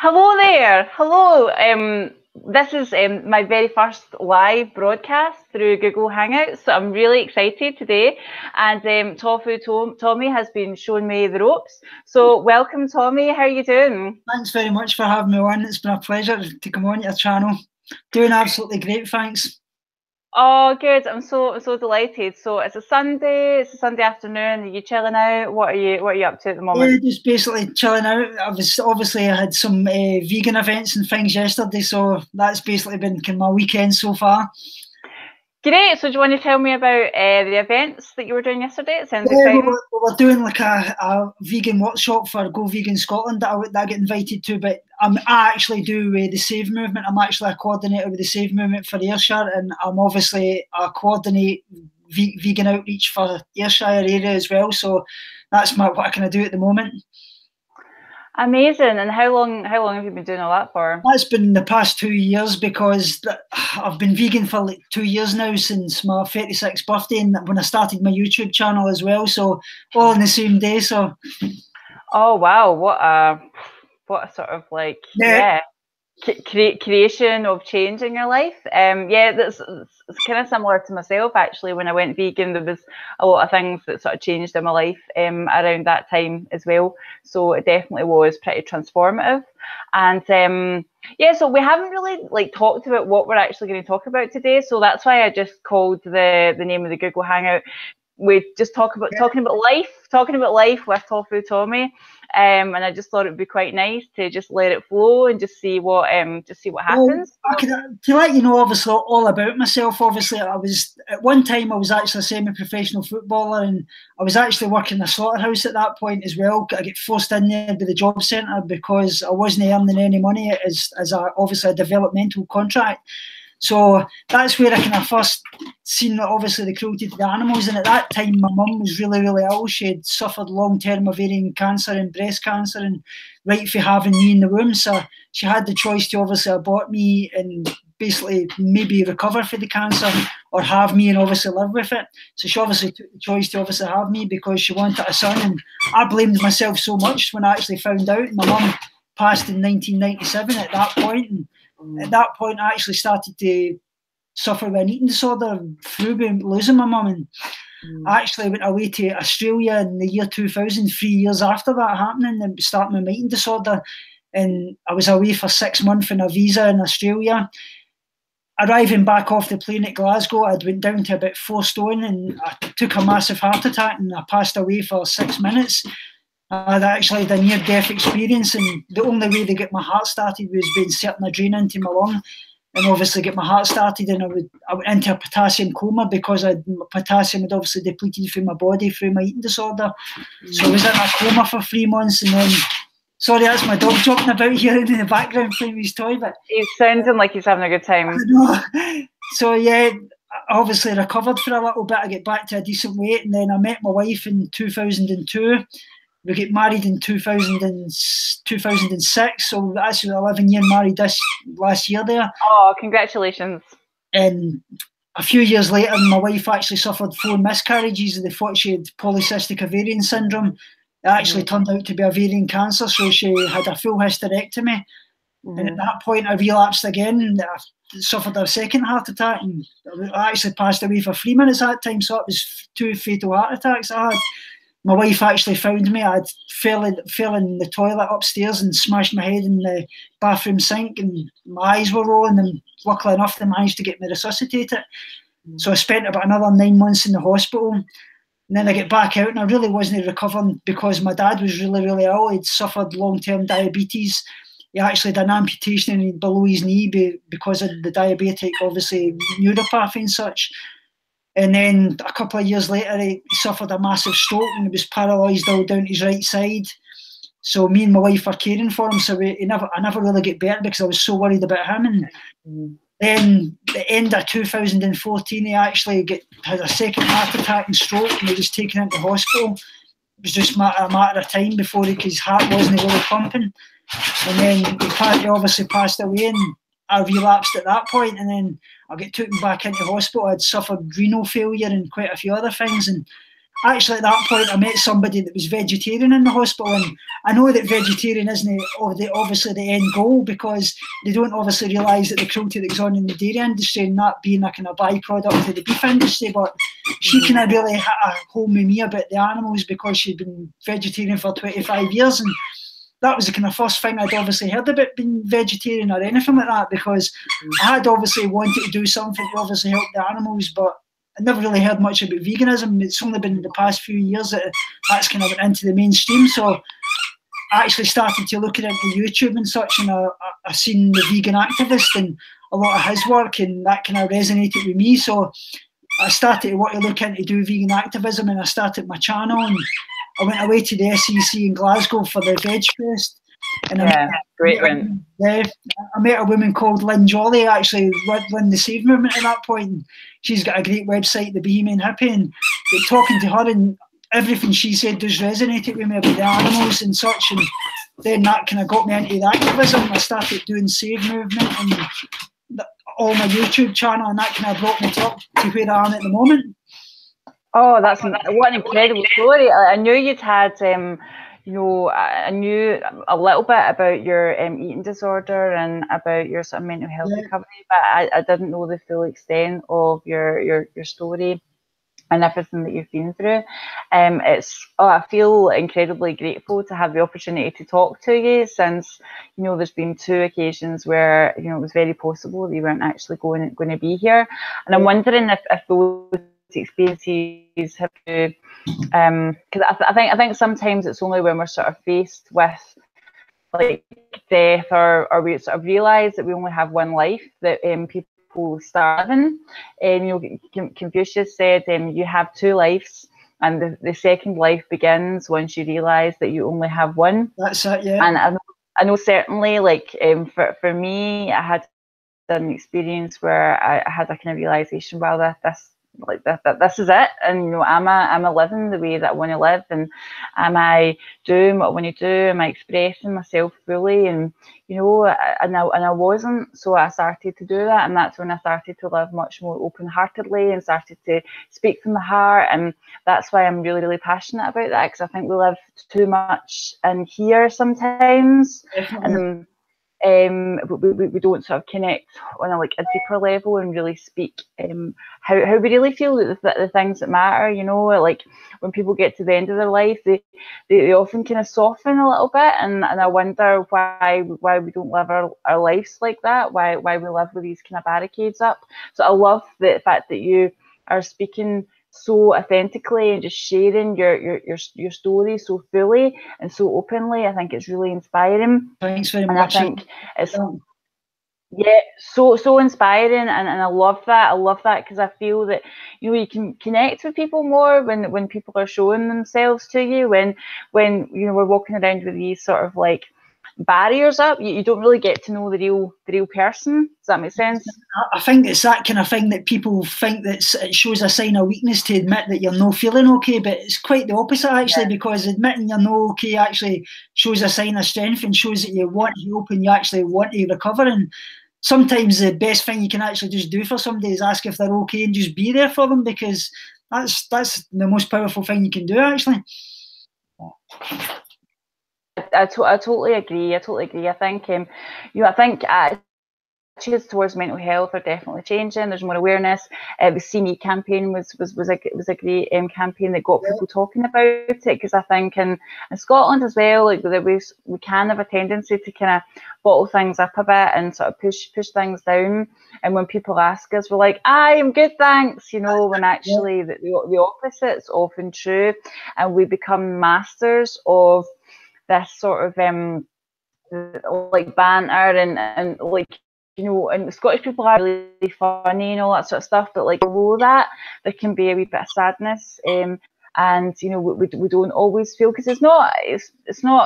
Hello there. Hello. This is my very first live broadcast through Google Hangouts, so I'm really excited today. And Tofu Tommy has been showing me the ropes. So welcome, Tommy. How are you doing? Thanks very much for having me on. It's been a pleasure to come on your channel. Doing absolutely great, thanks. Oh, good. I'm so delighted. So it's a Sunday. It's a Sunday afternoon. Are you chilling out? What are you up to at the Yeah, moment? just basically chilling out. I had some vegan events and things yesterday, so that's basically been kind of my weekend so far. Great. So do you want to tell me about the events that you were doing yesterday? It sounds Yeah, exciting. we were doing like a vegan workshop for Go Vegan Scotland that I get invited to, but I actually do the Save movement. I'm actually a coordinator with the Save movement for Ayrshire, and I'm obviously a coordinate vegan outreach for Ayrshire area as well. So that's what I kind of do at the moment. Amazing. And how long have you been doing all that for? That's been the past 2 years because I've been vegan for like 2 years now since my 36th birthday, and when I started my YouTube channel as well. So all in the same day. So Oh wow, what a sort of like yeah. creation of change in your life. Yeah, that's it's kind of similar to myself actually. When I went vegan, there was a lot of things that sort of changed in my life around that time as well. So it definitely was pretty transformative. And yeah, so we haven't really like talked about what we're actually going to talk about today. So that's why I just called the name of the Google Hangout. We just talking about life with Tofu Tommy. And I just thought it would be quite nice to just let it flow and just see what Well, happens. I could to let you know, obviously, all about myself. Obviously, I was at one time I was actually a semi-professional footballer, and I was actually working in a slaughterhouse at that point as well. I get forced in there by the job centre because I wasn't earning any money obviously a developmental contract. So that's where I kind of first seen obviously the cruelty to the animals. And at that time, my mum was really, really ill. She had suffered long-term ovarian cancer and breast cancer, and right for having me in the womb. So she had the choice to obviously abort me and basically maybe recover for the cancer, or have me and obviously live with it. So she obviously took the choice to obviously have me because she wanted a son. And I blamed myself so much when I actually found out. My mum passed in 1997 at that point. And at that point, I actually started to suffer with an eating disorder through losing my mum. And I actually went away to Australia in the year 2000, 3 years after that happening, and starting my eating disorder. And I was away for 6 months on a visa in Australia. Arriving back off the plane at Glasgow, I'd went down to about 4 stone, and I took a massive heart attack, and I passed away for 6 minutes. I'd actually had a near-death experience, and the only way to get my heart started was by inserting a drain into my lung, and obviously get my heart started. And I went into a potassium coma because potassium had obviously depleted from my body through my eating disorder. So I was in a coma for 3 months, and then, sorry, that's my dog jumping about here in the background playing with his toy, but He's sounding like he's having a good time. I know. So yeah, I obviously recovered for a little bit. I get back to a decent weight, and then I met my wife in 2002. We get married in 2006, so that's 11 year married this last year there. Oh, congratulations. And a few years later, my wife actually suffered 4 miscarriages. They thought she had polycystic ovarian syndrome. It actually turned out to be ovarian cancer, so she had a full hysterectomy. And at that point, I relapsed again, and I suffered a second heart attack, and I actually passed away for 3 minutes that time, so it was 2 fatal heart attacks I had. My wife actually found me. I fell in the toilet upstairs and smashed my head in the bathroom sink, and my eyes were rolling, and luckily enough they managed to get me resuscitated. So I spent about another 9 months in the hospital, and then I get back out, and I really wasn't recovering because my dad was really, really ill. He'd suffered long-term diabetes. He actually had an amputation below his knee because of the diabetic, obviously, neuropathy and such. And then a couple of years later, he suffered a massive stroke, and he was paralysed all down his right side. So me and my wife were caring for him. So I never really get better because I was so worried about him. And then the end of 2014, he actually had a second heart attack and stroke, and he was taken into hospital. It was just a matter of time before his heart wasn't really pumping. And then he obviously passed away, and I relapsed at that point, and then I got taken back into hospital. I'd suffered renal failure and quite a few other things. And actually at that point, I met somebody that was vegetarian in the hospital, and I know that vegetarian isn't obviously the end goal, because they don't obviously realise that the cruelty that goes on in the dairy industry, and that being a kind of byproduct of the beef industry. But she kind of really hit a home with me about the animals, because she'd been vegetarian for 25 years, and that was the kind of first thing I'd obviously heard about being vegetarian or anything like that, because I had obviously wanted to do something to obviously help the animals, but I never really heard much about veganism. It's only been in the past few years that that's kind of went into the mainstream. So I actually started to look into YouTube and such, and I seen the Vegan Activist and a lot of his work, and that kind of resonated with me. So I started to want to look into do vegan activism, and I started my channel, and I went away to the SEC in Glasgow for the Veg Fest. And I met a woman called Lynn Jolly, actually run the Save Movement at that point. And she's got a great website, The Bohemian Hippie, and talking to her, and everything she said just resonated with me about the animals and such. And then that kind of got me into the activism. I started doing Save Movement and all my YouTube channel, and that kind of brought me up to where I am at the moment. Oh, what an incredible story! I knew you'd had, you know, I knew a little bit about your eating disorder and about your sort of mental health recovery, but I didn't know the full extent of your story and everything that you've been through. I feel incredibly grateful to have the opportunity to talk to you, since, you know, there's been 2 occasions where, you know, it was very possible that you weren't actually going to be here, and I'm wondering if those experiences have to, because I think sometimes it's only when we're sort of faced with like death, or we sort of realise that we only have one life, that people start living. And you know, Confucius said, you have 2 lives, and the second life begins once you realise that you only have one. That's it, yeah. And I know certainly, like, for me, I had an experience where I had a kind of realisation, well, this is it, and, you know, am I living the way that I want to live, and am I doing what I want to do? Am I expressing myself fully? And, you know, and I wasn't, so I started to do that, and that's when I started to live much more open-heartedly and started to speak from the heart. And that's why I'm really, really passionate about that, because I think we live too much in here sometimes. Definitely. And we don't sort of connect on a deeper level and really speak how we really feel, the things that matter. You know, like when people get to the end of their life, they often kind of soften a little bit, and I wonder why we don't live our lives like that, why we live with these kind of barricades up. So I love the fact that you are speaking so authentically and just sharing your story so fully and so openly. I think it's really inspiring. Thanks very much. I think it's so inspiring, and I love that. I love that, because I feel that, you know, you can connect with people more when people are showing themselves to you. When you know, we're walking around with these sort of like barriers up, you don't really get to know the real person. Does that make sense? I think it's that kind of thing that people think that it shows a sign of weakness to admit that you're not feeling okay, but it's quite the opposite, actually, because admitting you're not okay actually shows a sign of strength and shows that you want help and you actually want to recover. And sometimes the best thing you can actually just do for somebody is ask if they're okay and just be there for them, because that's the most powerful thing you can do, actually. I totally agree. I think, you know, I think attitudes towards mental health are definitely changing. There's more awareness. The See Me campaign was a great campaign that got people talking about it, because I think in Scotland as well, like we can have a tendency to kind of bottle things up a bit and sort of push things down. And when people ask us, we're like, I am good, thanks, you know, when actually the opposite's often true, and we become masters of this sort of like banter and like, you know, and Scottish people are really funny and all that sort of stuff, but like below that there can be a wee bit of sadness, and you know, we don't always feel, because it's not,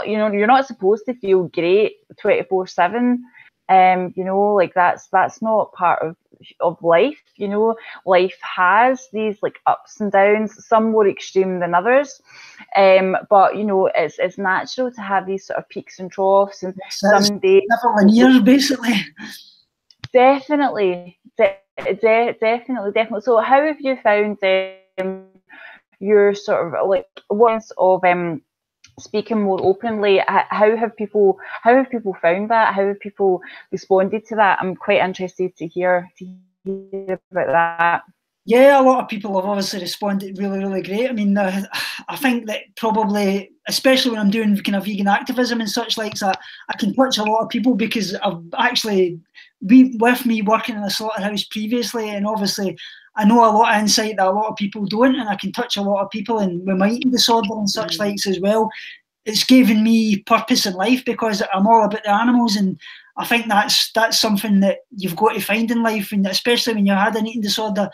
you know, you're not supposed to feel great 24/7. You know, like that's not part of life. You know, life has these like ups and downs, some more extreme than others, but you know, it's natural to have these sort of peaks and troughs, and some days never linear, basically. Definitely. So how have you found your sort of like ones of speaking more openly. How have people found that? How have people responded to that? I'm quite interested to hear about that. Yeah, a lot of people have obviously responded really, really great. I mean, I think that probably, especially when I'm doing kind of vegan activism and such like that, I can touch a lot of people because I've actually, with me working in a slaughterhouse previously, and obviously I know a lot of insight that a lot of people don't, and I can touch a lot of people, and with my eating disorder and such likes as well, it's given me purpose in life because I'm all about the animals, and I think that's something that you've got to find in life, and especially when you had an eating disorder,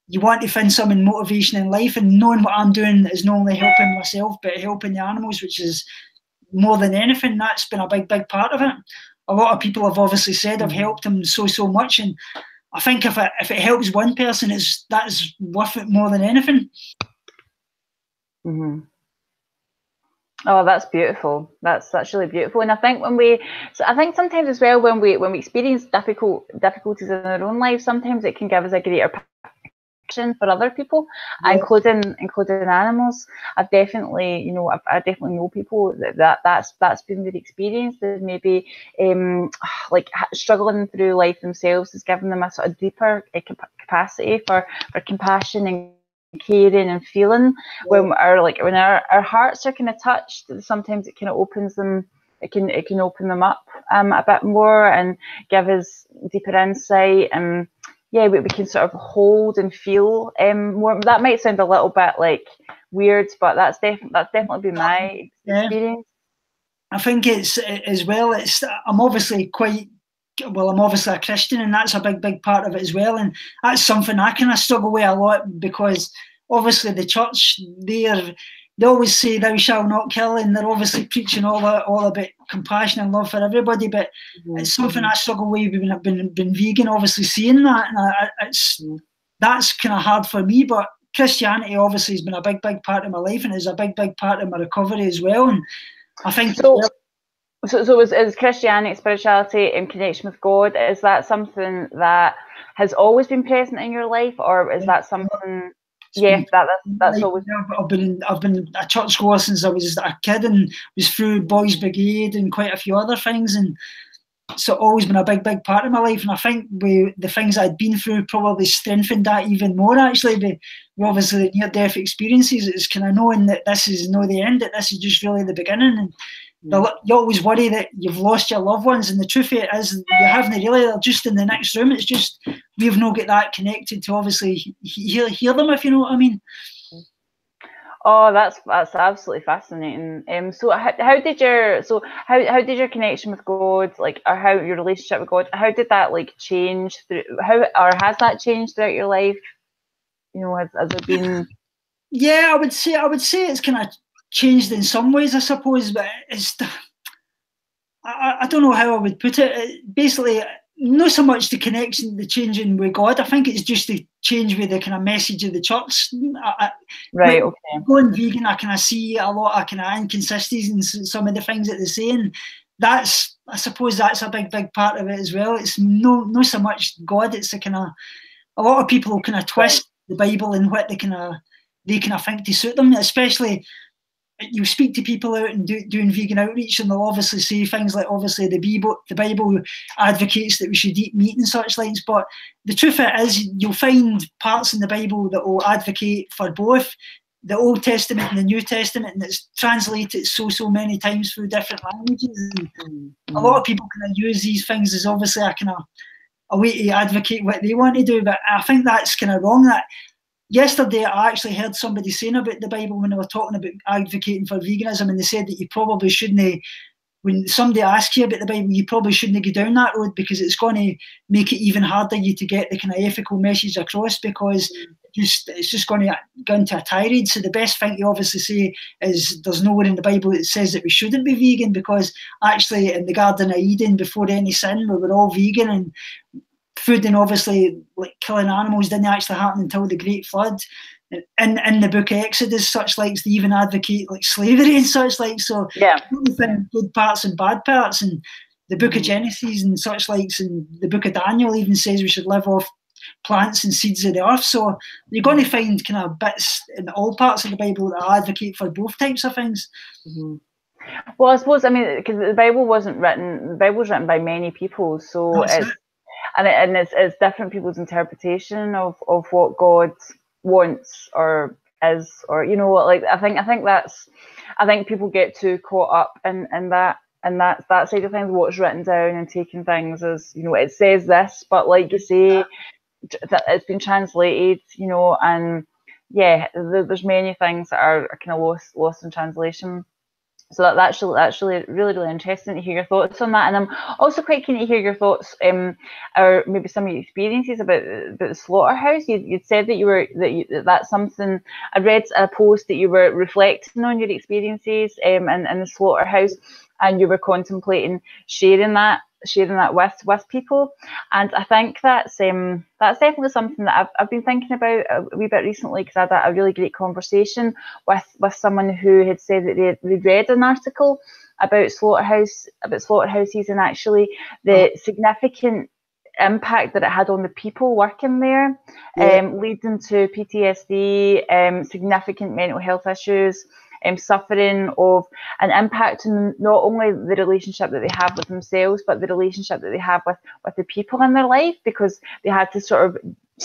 you want to find some motivation in life, and knowing what I'm doing is not only helping myself but helping the animals, which is more than anything. That's been a big part of it. A lot of people have obviously said I've helped them so much, and I think if it helps one person, that's worth it more than anything. Mm-hmm. Oh, that's beautiful. That's really beautiful. And I think I think sometimes as well when we experience difficulties in our own life, sometimes it can give us a greater passion for other people, yeah, including animals. I've definitely, I definitely know people that's been their experience. That maybe like struggling through life themselves has given them a sort of deeper capacity for compassion and caring and feeling. When our hearts are kind of touched, sometimes it kind of opens them. It can open them up a bit more and give us deeper insight, and yeah, we can sort of hold and feel more. That might sound a little bit like weird, but that's definitely been my experience. I think it's as well. I'm obviously I'm obviously a Christian, and that's a big part of it as well. And that's something I kind of struggle with a lot, because obviously the church, they always say thou shalt not kill, and they're obviously preaching all about compassion and love for everybody. But it's something I struggle with when I've been vegan, obviously seeing that, and that's kind of hard for me. But Christianity obviously has been a big part of my life, and is a big part of my recovery as well. And I think So is Christianity, spirituality in connection with God, is that something that has always been present in your life, or is that something? Yeah, that's always. I've been a church goer since I was a kid, and was through Boys Brigade and quite a few other things, and so always been a big part of my life. And I think the things I'd been through probably strengthened that even more. Actually, with obviously the near-death experiences, it's kind of knowing that this is not the end; that this is just really the beginning. And you always worry that you've lost your loved ones, and the truth of it is you haven't really. They're just in the next room. It's just we've not got that connected to obviously hear them, if you know what I mean. Oh, that's absolutely fascinating. So how did your connection with God, like, or how your relationship with God, how did that change through? Or has that changed throughout your life? Has it been? Yeah, I would say it's kind of changed in some ways, I suppose, but I don't know how I would put it. Basically, not so much the connection, the changing with God. I think it's just the change with the kind of message of the church. Right. Okay. Going vegan, I kind of see a lot of kind of inconsistencies in some of the things that they're saying. I suppose that's a big part of it as well. It's not so much God. It's a lot of people kind of twist the Bible and what they kind of think to suit them. Especially, you speak to people out and doing vegan outreach, and they'll obviously say things like, obviously the Bible advocates that we should eat meat and such things, but the truth of it is you'll find parts in the Bible that will advocate for both the Old Testament and the New Testament, and it's translated so many times through different languages. And a lot of people kind of use these things as obviously a way to advocate what they want to do, but I think that's kind of wrong. That yesterday, I actually heard somebody saying about the Bible when they were talking about advocating for veganism, and they said that you probably shouldn't, when somebody asks you about the Bible, you probably shouldn't go down that road, because it's going to make it even harder you to get the kind of ethical message across, because it's just going to go into a tirade. So the best thing to obviously say is there's nowhere in the Bible that says that we shouldn't be vegan, because actually in the Garden of Eden, before any sin, we were all vegan, and food and obviously killing animals didn't actually happen until the Great Flood. And in the book of Exodus, such likes, they even advocate slavery and such like. So good parts and bad parts, and the book of Genesis and such likes, and the book of Daniel even says we should live off plants and seeds of the earth. So you're going to find kind of bits in all parts of the Bible that advocate for both types of things. Mm-hmm. Well, I suppose, I mean, because the Bible wasn't written, the Bible's written by many people, so it's different people's interpretation of what God wants or is, or, you know, like, I think people get too caught up in that side of things, what's written down, and taking things as, you know, it says this, but like you say, that it's been translated, you know, and yeah, there's many things that are kind of lost in translation. So that's really interesting to hear your thoughts on that. And I'm also quite keen to hear your thoughts, or maybe some of your experiences about the slaughterhouse. You'd said that that's something. I read a post that you were reflecting on your experiences in the slaughterhouse, and you were contemplating sharing that with people. And I think that's definitely something that I've been thinking about a wee bit recently, because I had a really great conversation with someone who had said that they'd read an article about slaughterhouses, and actually the significant impact that it had on the people working there, leading to PTSD, significant mental health issues, suffering of an impact on not only the relationship that they have with themselves, but the relationship that they have with the people in their life, because they had to sort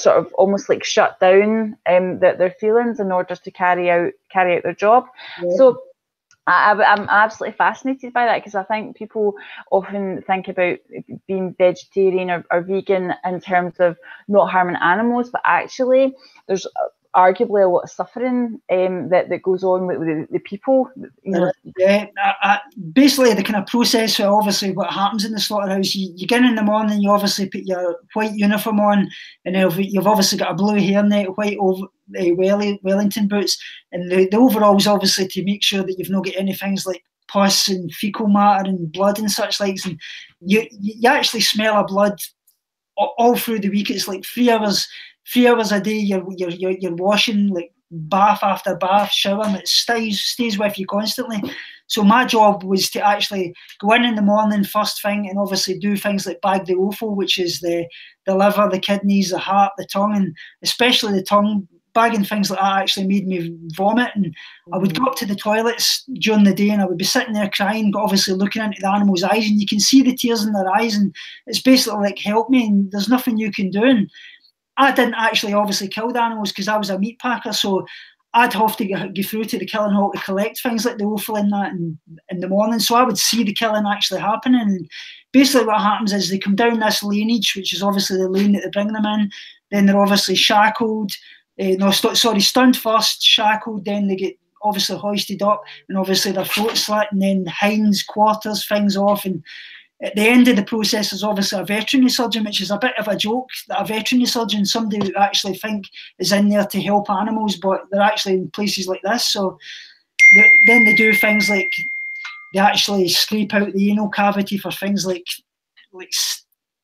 of almost like shut down their feelings in order to carry out their job. So I'm absolutely fascinated by that, because I think people often think about being vegetarian or vegan in terms of not harming animals, but actually there's arguably a lot of suffering that goes on with the people. You know. Basically the kind of process, obviously what happens in the slaughterhouse, you get in the morning, you obviously put your white uniform on, and you've obviously got a blue hairnet, white Wellington boots, and the overalls obviously to make sure that you've not got any things like pus and fecal matter and blood and such likes, and you actually smell of blood all through the week. It's like 3 hours a day you're washing, like bath after bath, shower, and it stays with you constantly. So my job was to actually go in the morning first thing, and obviously do things like bag the offal, which is the liver, the kidneys, the heart, the tongue, and especially the tongue. Bagging things like that actually made me vomit, and I would go up to the toilets during the day, and I would be sitting there crying, obviously looking into the animal's eyes, and you can see the tears in their eyes, and it's basically like, help me, and there's nothing you can do. And I didn't actually obviously kill the animals, because I was a meat packer, so I'd have to go through to the killing hall to collect things like the offal and that in the morning, so I would see the killing actually happening. And basically what happens is they come down this laneage, which is obviously the lane that they bring them in, then they're obviously shackled, stunned first, shackled, then they get obviously hoisted up, and obviously their throat slit, and then hinds, quarters, things off, and at the end of the process is obviously a veterinary surgeon, which is a bit of a joke, that a veterinary surgeon, somebody who actually think is in there to help animals, but they're actually in places like this. So then they do things like they actually scrape out the anal cavity for things like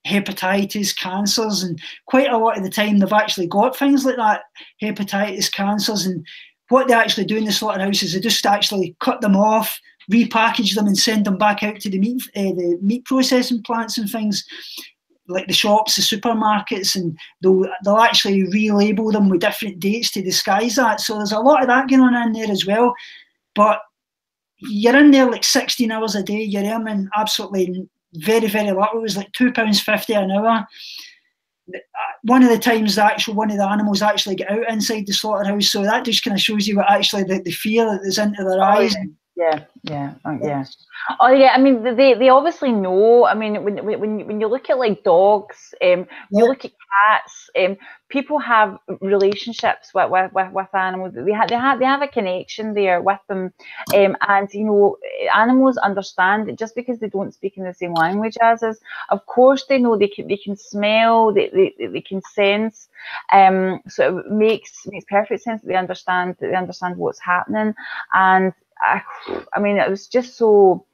hepatitis, cancers, and quite a lot of the time they've actually got things like that, hepatitis, cancers, and what they actually do in the slaughterhouse is they just actually cut them off, repackage them, and send them back out to the meat processing plants and things like the shops, the supermarkets, and they'll actually relabel them with different dates to disguise that. So there's a lot of that going on in there as well. But you're in there like 16 hours a day, you're earning absolutely very, very little. It was like £2.50 an hour. One of the times one of the animals actually get out inside the slaughterhouse, so that just kind of shows you what actually the fear that is into their eyes. Yeah. Oh yeah, I mean they obviously know. I mean when you look at like dogs, you look at cats, people have relationships with animals. They have a connection there with them, and you know, animals understand it just because they don't speak in the same language as us. Of course they know, they can smell, they can sense, so it makes perfect sense that they understand what's happening. And I mean, it was just so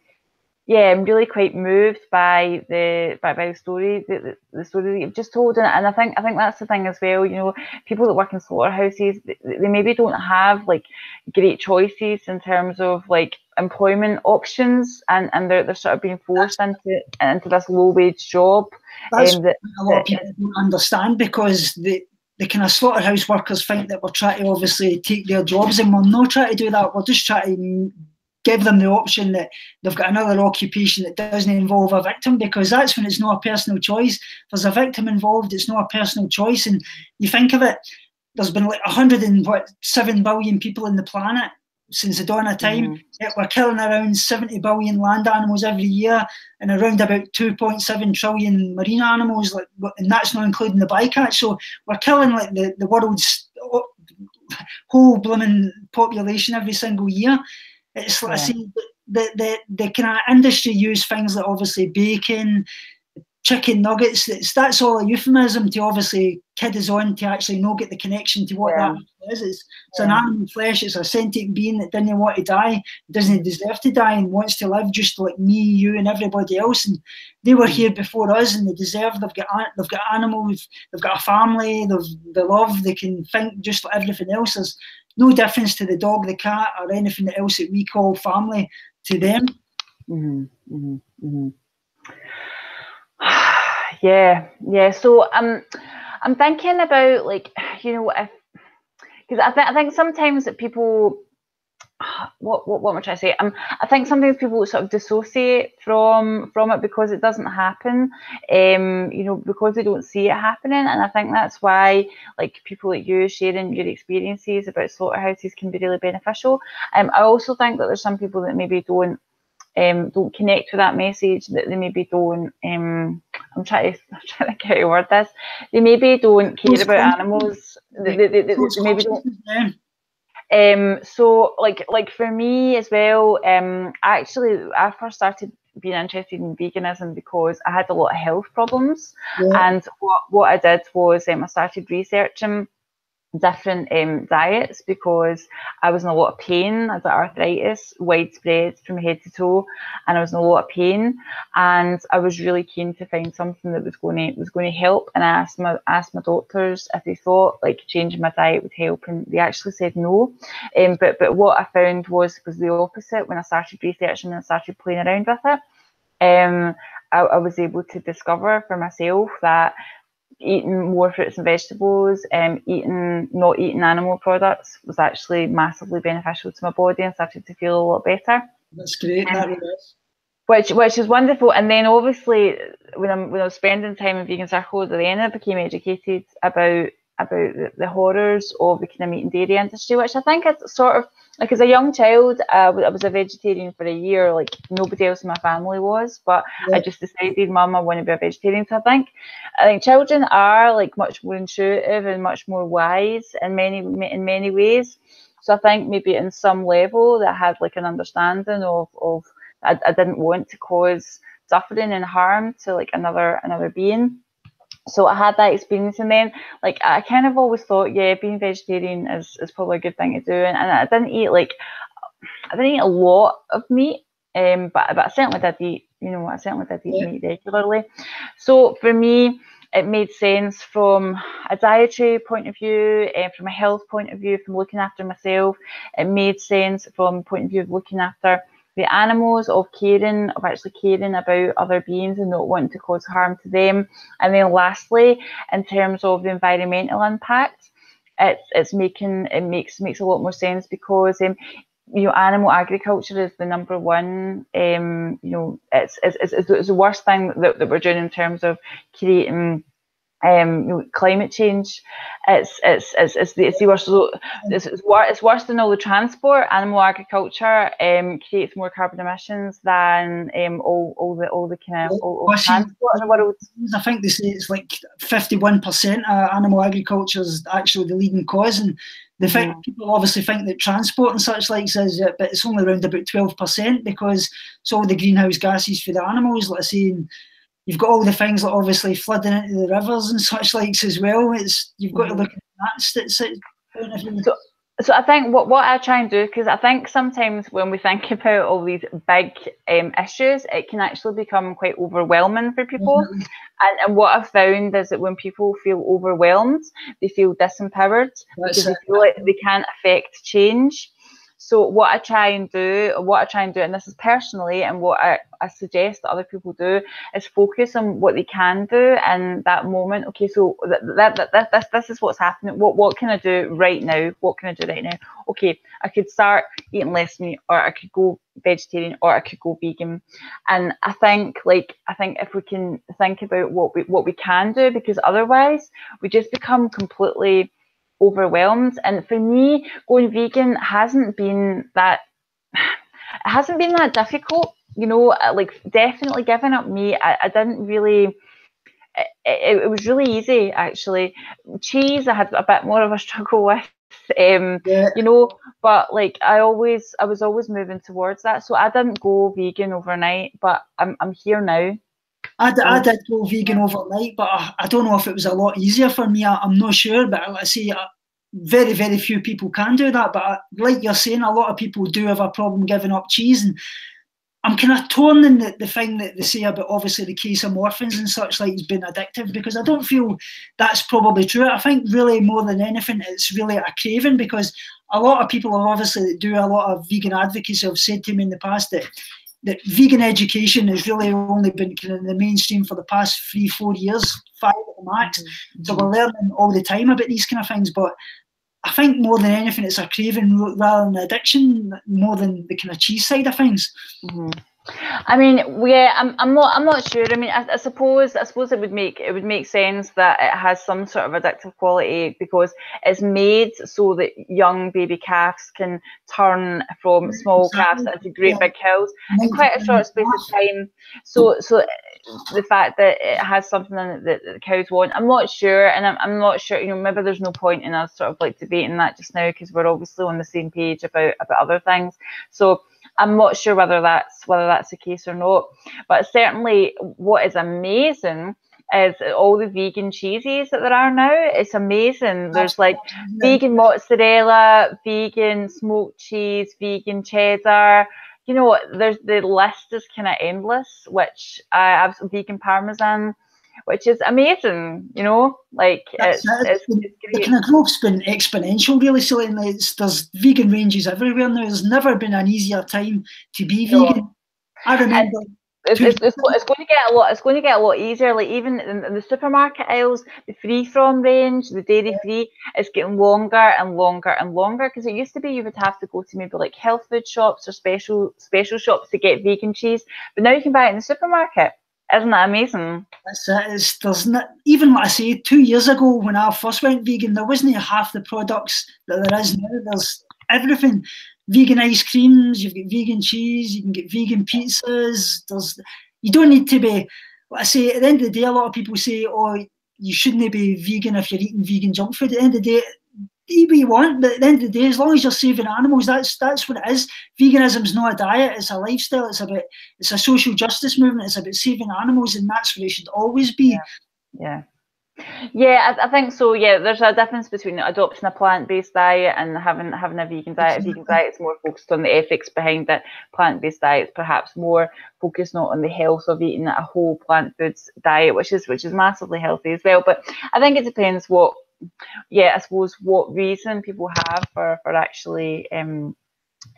yeah, I'm really quite moved by the story, the story that you've just told, and I think that's the thing as well. You know, people that work in slaughterhouses, they maybe don't have like great choices in terms of like employment options, and they're sort of being forced into this low wage job. That's That a lot of people don't understand, because the kind of slaughterhouse workers think that we're trying to obviously take their jobs, and we're not trying to do that. We're just trying to give them the option that they've got another occupation that doesn't involve a victim, because that's when it's not a personal choice. If there's a victim involved, it's not a personal choice. And you think of it, there's been like 107 billion people on the planet since the dawn of time. We're killing around 70 billion land animals every year, and around about 2.7 trillion marine animals, like, and that's not including the bycatch. So we're killing like the world's whole blooming population every single year. It's like I see the kind of industry use things like obviously bacon, chicken nuggets. That's all a euphemism to obviously kid us on to actually not get the connection to what that is. It's an animal flesh. It's a sentient being that doesn't want to die, doesn't deserve to die, and wants to live just like me, you, and everybody else. And they were here before us, and they deserve. They've got animals. They've got a family. They love. They can think just like everything else. There's no difference to the dog, the cat, or anything else that we call family to them. Yeah. So I'm thinking about, like, you know, because I think sometimes that people, what am I trying to say? I think sometimes people sort of dissociate from it because it doesn't happen, you know, because they don't see it happening. And I think that's why, like, people like you sharing your experiences about slaughterhouses can be really beneficial. I also think that there's some people that maybe don't connect with that message, that they maybe don't. I'm trying to think how to word this. They maybe don't care about animals. They maybe don't. So like for me as well, actually I first started being interested in veganism because I had a lot of health problems, and what I did was I started researching different diets because I was in a lot of pain. I had arthritis, widespread from head to toe, and I was in a lot of pain. And I was really keen to find something that was going to help. And I asked my doctors if they thought like changing my diet would help, and they actually said no. But what I found was the opposite. When I started researching and I started playing around with it, I was able to discover for myself that eating more fruits and vegetables, not eating animal products was actually massively beneficial to my body, and started to feel a lot better. That's great. That really is. Which is wonderful. And then obviously when I was spending time in vegan circles, then I became educated about the horrors of the kind of meat and dairy industry, which I think it's sort of like, as a young child, I was a vegetarian for a year, like nobody else in my family was, but I just decided, Mum, I want to be a vegetarian. So I think children are like much more intuitive and much more wise in many ways. So I think maybe in some level that I had like an understanding of I didn't want to cause suffering and harm to like another being. So I had that experience, and then like I kind of always thought, being vegetarian is probably a good thing to do, and I didn't eat a lot of meat, but I certainly did eat, meat regularly. So for me, it made sense from a dietary point of view, from a health point of view, from looking after myself. It made sense from the point of view of looking after the animals, of actually caring about other beings and not wanting to cause harm to them. And then lastly, in terms of the environmental impact, it makes a lot more sense because animal agriculture is the number one. It's the worst thing that we're doing in terms of creating climate change. It's the worst. It's worse than all the transport. Animal agriculture creates more carbon emissions than all the kind of transport in the world. I think they say it's like 51% of animal agriculture is actually the leading cause, and people obviously think that transport and such like says it, but it's only around about 12% because it's all the greenhouse gases for the animals. Like I say, you've got all the things like obviously flooding into the rivers and such likes as well. You've got to look at that point of view. So I think what I try and do, because I think sometimes when we think about all these big issues, it can actually become quite overwhelming for people. Definitely. And what I've found is that when people feel overwhelmed, they feel disempowered because they feel like they can't affect change. So what I try and do, and this is personally, and what I suggest that other people do, is focus on what they can do in that moment. Okay, so this is what's happening. What can I do right now? What can I do right now? Okay, I could start eating less meat, or I could go vegetarian, or I could go vegan. And I think if we can think about what we can do, because otherwise we just become completely overwhelmed. And for me, going vegan hasn't been that difficult, you know. Like, definitely giving up meat, I didn't really, it was really easy, actually. Cheese I had a bit more of a struggle with, you know, but like I was always moving towards that. So I didn't go vegan overnight, but I'm here now. I did go vegan overnight, but I don't know if it was a lot easier for me. I'm not sure, but like I say, very, very few people can do that. But like you're saying, a lot of people do have a problem giving up cheese. And I'm kind of torn in the thing that they say about, obviously, the case of morphins and such like has been addictive, because I don't feel that's probably true. I think really more than anything, it's really a craving, because a lot of people have obviously do a lot of vegan advocacy have said to me in the past that vegan education has really only been kind of the mainstream for the past 3-4 years, 5 at the max. Mm-hmm. So we're learning all the time about these kind of things. But I think more than anything, it's a craving rather than addiction, more than the kind of cheese side of things. Mm-hmm. I mean, yeah, I'm not sure. I mean, I suppose it would make sense that it has some sort of addictive quality, because it's made so that young baby calves can turn from small calves into great big cows in quite a short space of time. So the fact that it has something in it that the cows want, I'm not sure, and I'm not sure. You know, maybe there's no point in us sort of like debating that just now, because we're obviously on the same page about other things. So I'm not sure whether that's the case or not. But certainly, what is amazing is all the vegan cheeses that there are now. It's amazing. There's like vegan mozzarella, vegan smoked cheese, vegan cheddar. You know, the list is kind of endless. Which I have vegan parmesan, which is amazing, you know, like it's great. The kind of growth's been exponential, really. So there's vegan ranges everywhere now. There's never been an easier time to be vegan. I remember. It's going to get a lot. It's going to get a lot easier. Like, even in the supermarket aisles, the free-from range, the dairy-free, is getting longer and longer and longer. Because it used to be you would have to go to maybe like health food shops or special shops to get vegan cheese, but now you can buy it in the supermarket. Isn't that amazing? That's it. There's not, even like I say, 2 years ago when I first went vegan, there wasn't half the products that there is now. There's everything. Vegan ice creams, you've got vegan cheese, you can get vegan pizzas. You don't need to be, like I say, at the end of the day, a lot of people say, oh, you shouldn't be vegan if you're eating vegan junk food. At the end of the day, eat what you want, but at the end of the day, as long as you're saving animals, that's what it is. Veganism's not a diet, it's a lifestyle. It's a social justice movement. It's about saving animals, and that's what it should always be. Yeah, I think so. Yeah, there's a difference between adopting a plant-based diet and having a vegan diet. A vegan diet is more focused on the ethics behind it. Plant-based diet is perhaps more focused not on the health of eating a whole plant foods diet, which is massively healthy as well. But I think it depends I suppose what reason people have for actually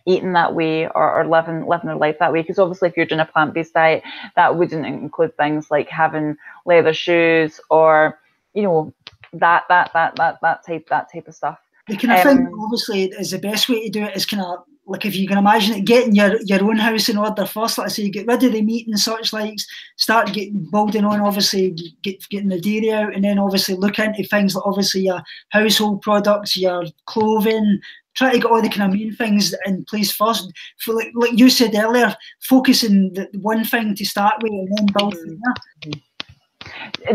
eating that way, or living their life that way. Because obviously, if you're doing a plant-based diet, that wouldn't include things like having leather shoes, or, you know, that type of stuff. The kind of thing, obviously, is the best way to do it is kind of like, if you can imagine it, getting your own house in order first. Like I say, get rid of the meat and such likes, start building on, obviously, getting the dairy out, and then obviously look into things like obviously your household products, your clothing. Try to get all the kind of main things in place first. For like you said earlier, focusing the one thing to start with and then build from there.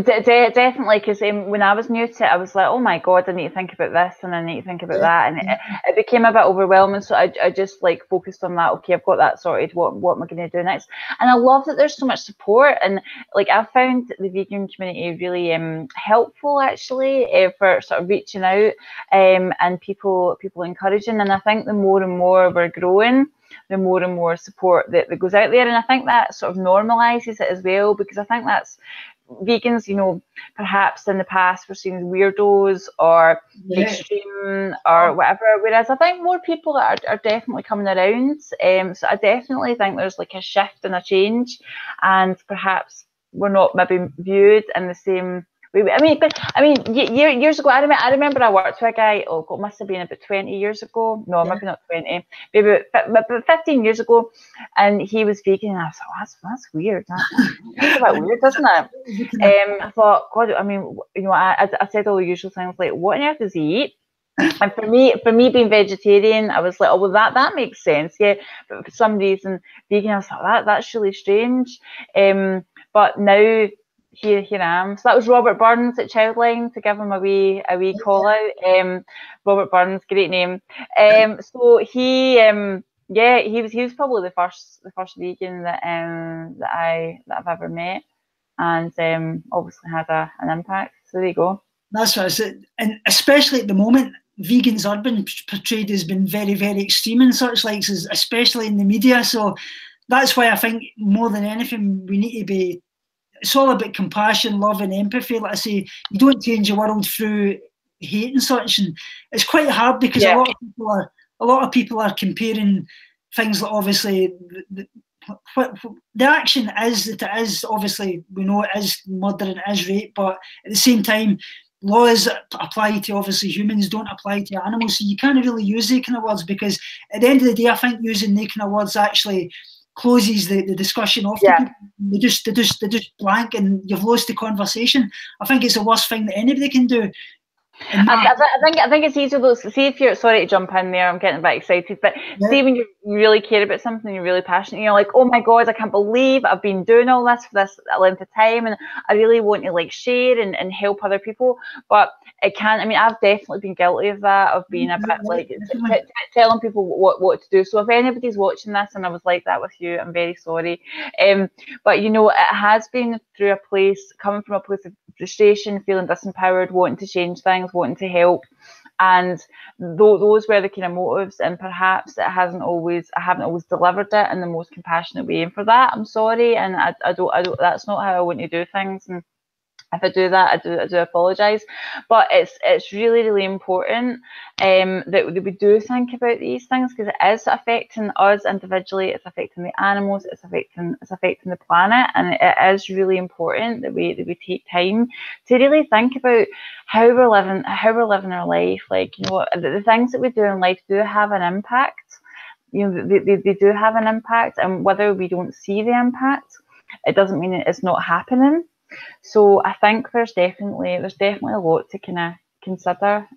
Definitely, because when I was new to it, I was like, oh my God, I need to think about this and I need to think about that. And it became a bit overwhelming. So I just like focused on that. Okay, I've got that sorted. What am I going to do next? And I love that there's so much support. And like I found the vegan community really helpful actually for sort of reaching out and people encouraging. And I think the more and more we're growing, the more and more support that goes out there. And I think that sort of normalizes it as well, because I think that's vegans, you know, perhaps in the past were seen as weirdos or extreme or whatever, whereas I think more people are definitely coming around. So I definitely think there's like a shift and a change, and perhaps we're not maybe viewed in the same way. I mean, years ago, I remember I worked with a guy. Oh God, must have been about 20 years ago. No, maybe not 20. Maybe about 15 years ago, and he was vegan. And I thought, oh, that's weird. That's a bit weird, isn't it? I thought, God, I mean, you know, I said all the usual things like, what on earth does he eat? And for me being vegetarian, I was like, oh well, that makes sense, yeah. But for some reason, vegan, I was like, that's really strange. But now here I am. So that was Robert Burns at Childline, to give him a wee call out. Robert Burns, great name. So he he was probably the first vegan that I've ever met, and obviously had an impact. So there you go. That's what I said, and especially at the moment, vegans are being portrayed as being very, very extreme and such like, especially in the media. So that's why I think more than anything we need to be. It's all about compassion, love, and empathy. Like I say, you don't change the world through hate and such, and it's quite hard because a lot of people are comparing things like, obviously what the action is that it is, obviously we know it is murder and it is rape, but at the same time, laws that apply to obviously humans don't apply to animals, so you can't really use those kind of words, because at the end of the day, I think using those kind of words actually closes the discussion off. They just blank, and you've lost the conversation. I think it's the worst thing that anybody can do. I think it's easier though. See if you're, sorry to jump in there, I'm getting a bit excited, but see when you really care about something, you're really passionate, you're like, oh my God, I can't believe I've been doing all this for this length of time, and I really want to like share and help other people, but it can't. I mean, I've definitely been guilty of that, of being a bit like telling people what to do. So if anybody's watching this and I was like that with you, I'm very sorry. But you know, it has been through a place, coming from a place of frustration, feeling disempowered, wanting to change things, wanting to help, and those were the kind of motives, and perhaps I haven't always delivered it in the most compassionate way, and for that I'm sorry, and I don't that's not how I want to do things, and if I do that, I do apologise. But it's really, really important that we do think about these things, because it is affecting us individually, it's affecting the animals, it's affecting the planet, and it is really important that we take time to really think about how we're living our life. Like, you know, the things that we do in life do have an impact. You know, they do have an impact, and whether we don't see the impact, it doesn't mean it's not happening. So I think there's definitely a lot to kind of consider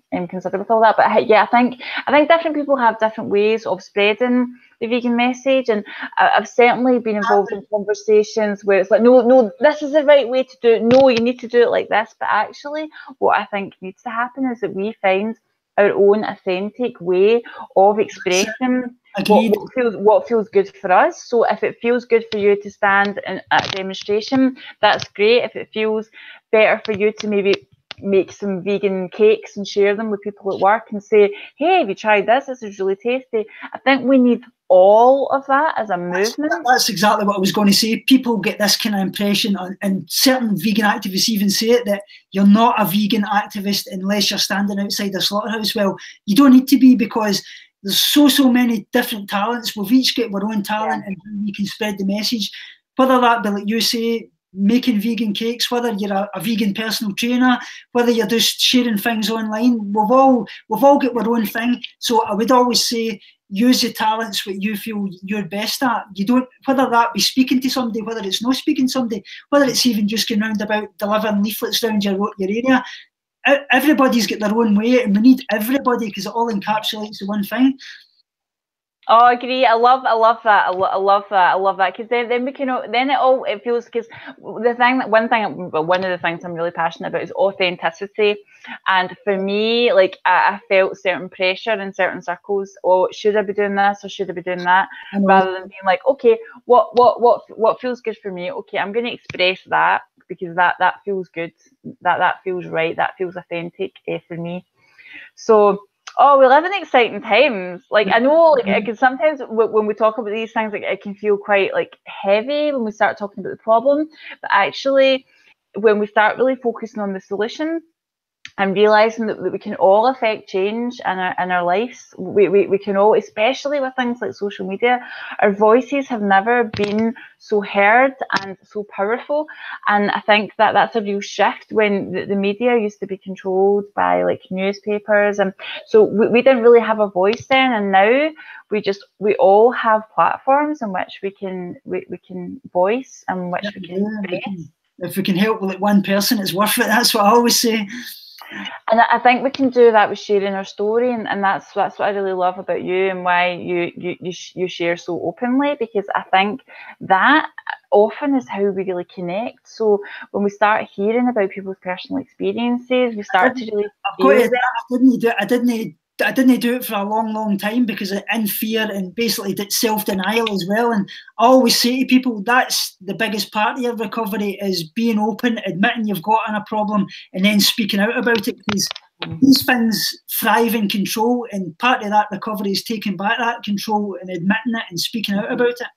with all that. But yeah, I think different people have different ways of spreading the vegan message, and I've certainly been involved in conversations where it's like, no, this is the right way to do it. No, you need to do it like this. But actually, what I think needs to happen is that we find our own authentic way of expressing what feels good for us. So if it feels good for you to stand at a demonstration, that's great. If it feels better for you to maybe make some vegan cakes and share them with people at work and say, hey, have you tried this? This is really tasty. I think we need all of that as a movement. That's exactly what I was going to say. People get this kind of impression, and certain vegan activists even say it, that you're not a vegan activist unless you're standing outside a slaughterhouse. Well, you don't need to be, because there's so many different talents. We've each got our own talent, and we can spread the message. Whether that be, like you say, making vegan cakes, whether you're a vegan personal trainer, whether you're just sharing things online, we've all got our own thing. So I would always say, use the talents what you feel you're best at. You don't, whether that be speaking to somebody, whether it's not speaking to somebody, whether it's even just going round about delivering leaflets around your area. Everybody's got their own way, and we need everybody, because it all encapsulates the one thing. Oh, I agree. I love that. I love that. I love that because then we can then it feels because one of the things I'm really passionate about is authenticity, and for me, like I felt certain pressure in certain circles. Oh, should I be doing this or should I be doing that? Rather than being like, okay, what feels good for me? Okay, I'm going to express that because that feels good. That feels right. That feels authentic for me. So. Oh, we live in exciting times. Like I know, like it can sometimes when we talk about these things, like it can feel quite like heavy when we start talking about the problem. But actually, when we start really focusing on the solution and realizing that we can all affect change in our lives, we can all, especially with things like social media, our voices have never been so heard and so powerful. And I think that that's a real shift when the media used to be controlled by like newspapers, and so we didn't really have a voice then, and now we all have platforms in which we can voice and which we can express. If we can help like one person, it's worth it. That's what I always say. And I think we can do that with sharing our story, and that's what I really love about you and why you share so openly, because I think that often is how we really connect. So when we start hearing about people's personal experiences, we start to really I didn't do it for a long time because in fear and basically self-denial as well. And I always say to people, that's the biggest part of your recovery, is being open, admitting you've got a problem, and then speaking out about it, because these things thrive in control, and part of that recovery is taking back that control and admitting it and speaking out about it.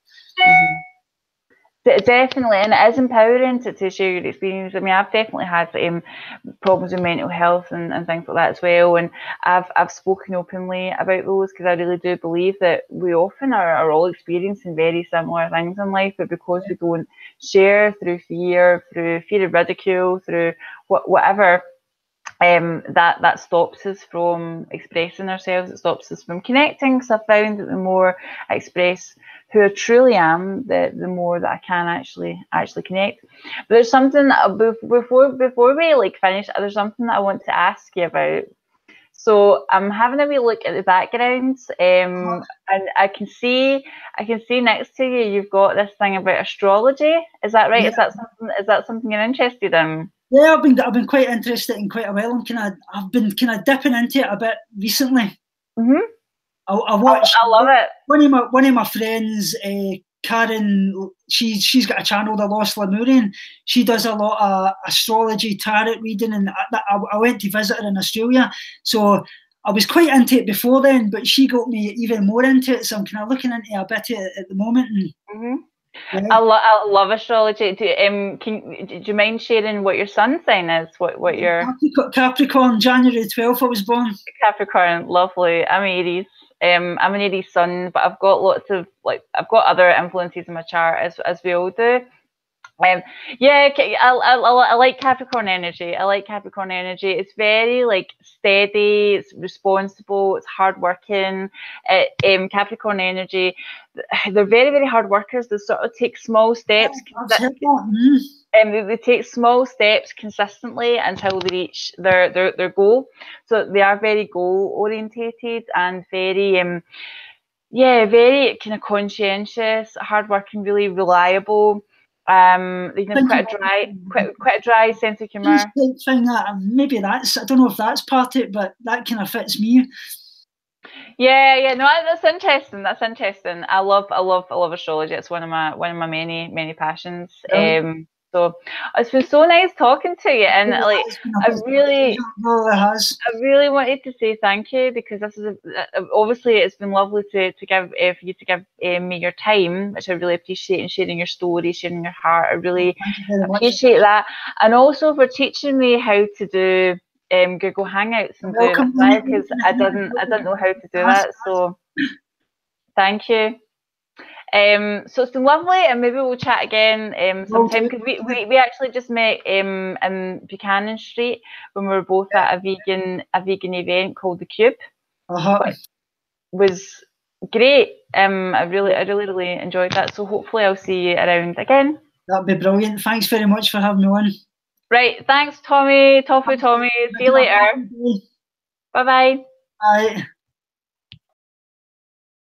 Definitely, and it is empowering to share your experience. I mean, I've definitely had problems with mental health and things like that as well, and I've spoken openly about those because I really do believe that we often are all experiencing very similar things in life, but because we don't share through fear of ridicule, through whatever, that stops us from expressing ourselves. It stops us from connecting. So I found that the more I express who I truly am, the more that I can actually connect. But there's something before we like finish. There's something that I want to ask you about. So I'm having a wee look at the background, and I can see next to you you've got this thing about astrology. Is that right? Yeah. Is that something you're interested in? Yeah, I've been quite interested in quite a while, and I've been kind of dipping into it a bit recently. Mm-hmm. I watched. I love it. One of my friends, Karen, she's got a channel, The Lost Lemurian. She does a lot of astrology, tarot reading, and I went to visit her in Australia, so I was quite into it before then, but she got me even more into it. So I'm kind of looking into a bit of it at the moment. And, yeah. I love astrology. Do you mind sharing what your sun sign is? What your Capricorn, January 12th I was born. Capricorn, lovely. I'm Aries. I'm an Aries sun, but I've got lots of I've got other influences in my chart as we all do. Yeah, I like Capricorn energy. I like Capricorn energy. It's very like steady. It's responsible. It's hardworking. Capricorn energy. They're very hard workers. They sort of take small steps. They take small steps consistently until they reach their goal. So they are very goal orientated and very very kind of conscientious, hardworking, really reliable. They have quite a dry sense of humour. Maybe that's, I don't know if that's part of it, but that kind of fits me. Yeah, no, that's interesting. That's interesting. I love astrology. It's one of my many passions. So it's been so nice talking to you, and like I really wanted to say thank you, because this is obviously it's been lovely to give for you to give me your time, which I really appreciate, and sharing your story, sharing your heart. I really appreciate that, and also for teaching me how to do Google Hangouts and do this live, because I didn't know how to do that. So thank you. So it's been lovely, and maybe we'll chat again sometime, because we actually just met in Buchanan Street when we were both at a vegan event called The Cube. It was great. I really enjoyed that. So hopefully I'll see you around again. That'd be brilliant. Thanks very much for having me on. Right, thanks, Tommy. Tofu Tommy. See you later. Bye-bye. Bye.